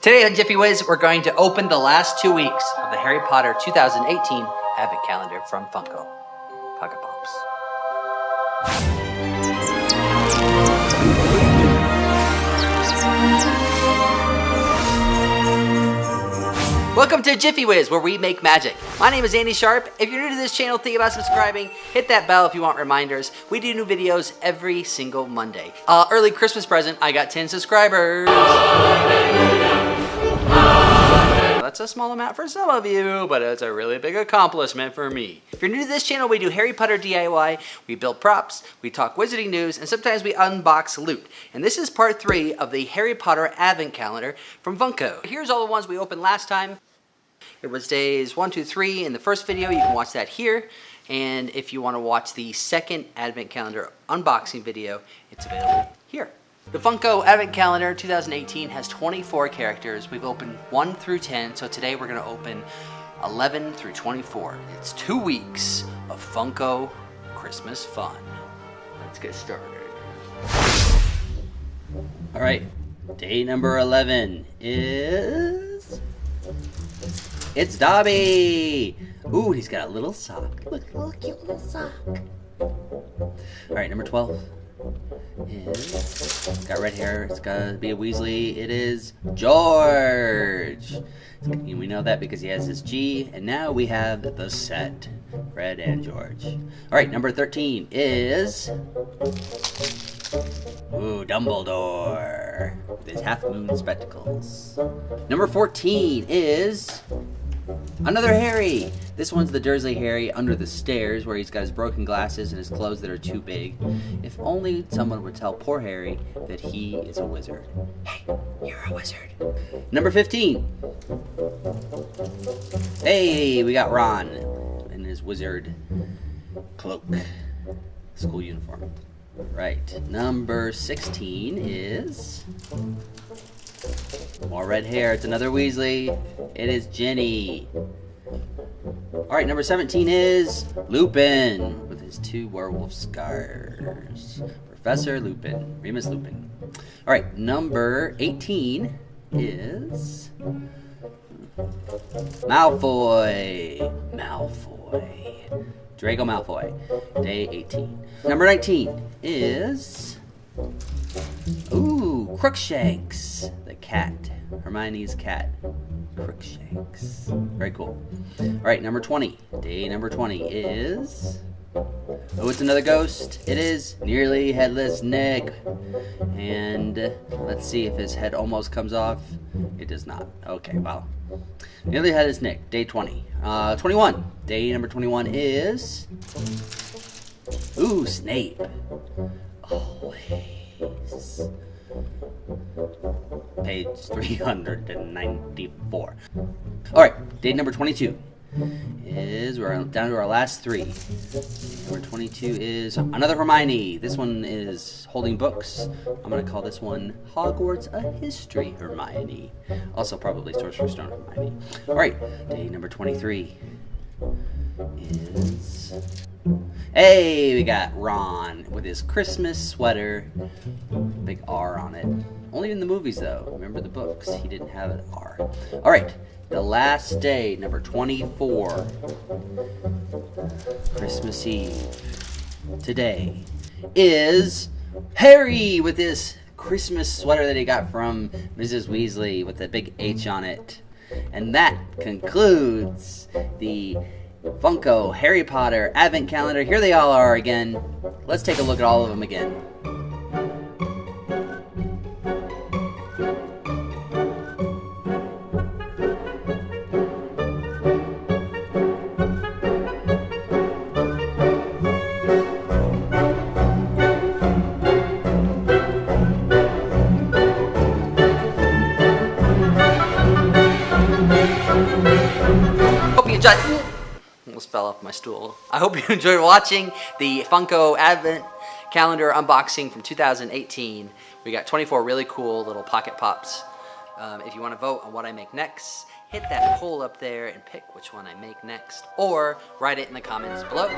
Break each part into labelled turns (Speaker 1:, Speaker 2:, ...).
Speaker 1: Today on JiffyWiz, we're going to open the last 2 weeks of the Harry Potter 2018 Advent Calendar from Funko. Pocket Pops. Welcome to JiffyWiz, where we make magic. My name is Andy Sharp. If you're new to this channel, think about subscribing. Hit that bell if you want reminders. We do new videos every single Monday. Early Christmas present, I got 10 subscribers. That's a small amount for some of you, but it's a really big accomplishment for me. If you're new to this channel, we do Harry Potter DIY, we build props, we talk wizarding news, and sometimes we unbox loot. And this is part 3 of the Harry Potter Advent Calendar from Funko. Here's all the ones we opened last time. It was days 1, 2, 3 in the first video. You can watch that here. And if you want to watch the second Advent Calendar unboxing video, it's available here. The Funko Advent Calendar 2018 has 24 characters. We've opened 1 through 10, so today we're going to open 11 through 24. It's 2 weeks of Funko Christmas fun. Let's get started. All right, day number 11 is... It's Dobby! Ooh, he's got a little sock. Look, a little cute little sock. All right, number 12 is... got red hair. It's got to be a Weasley. It is George. We know that because he has his G. And now we have the set. Fred and George. All right, number 13 is... ooh, Dumbledore. With his half-moon spectacles. Number 14 is... another Harry. This one's the Dursley Harry under the stairs, where he's got his broken glasses and his clothes that are too big. If only someone would tell poor Harry that he is a wizard. Hey, you're a wizard. Number 15. Hey, we got Ron in his wizard cloak. School uniform. Right. Number 16 is... more red hair. It's another Weasley. It is Ginny. Alright, number 17 is Lupin with his 2 werewolf scars. Professor Lupin. Remus Lupin. Alright, number 18 is Malfoy. Draco Malfoy. Day 18. Number 19 is... ooh, Crookshanks, the cat. Hermione's cat. Crookshanks. Very cool. All right, number 20. Day number 20 is... oh, it's another ghost. It is Nearly Headless Nick. And let's see if his head almost comes off. It does not. Okay, wow. Nearly Headless Nick, day 20. 21. Day number 21 is... ooh, Snape. Always. Page 394. Alright, day number 22 is... we're down to our last 3. Number 22 is another Hermione. This one is holding books. I'm going to call this one Hogwarts a History Hermione. Also probably Sorcerer's Stone Hermione. Alright, day number 23 is... hey, we got Ron with his Christmas sweater. Big R on it. Only in the movies, though. Remember the books. He didn't have an R. All right. The last day, number 24. Christmas Eve. Today is Harry with his Christmas sweater that he got from Mrs. Weasley with a big H on it. And that concludes the Funko Harry Potter Advent Calendar. Here they all are again. Let's take a look at all of them again. Hope you enjoyed. Almost fell off my stool. I hope you enjoyed watching the Funko Advent Calendar unboxing from 2018. We got 24 really cool little pocket pops. If you want to vote on what I make next, hit that poll up there and pick which one I make next, or write it in the comments below.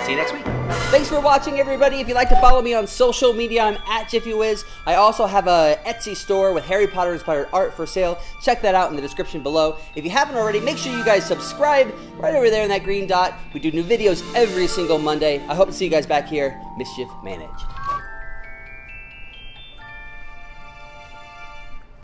Speaker 1: See you next week. Thanks for watching, everybody. If you'd like to follow me on social media, I'm at JiffyWiz. I also have a Etsy store with Harry Potter inspired art for sale. Check that out in the description below. If you haven't already, make sure you guys subscribe right over there in that green dot. We do new videos every single Monday. I hope to see you guys back here. Mischief managed.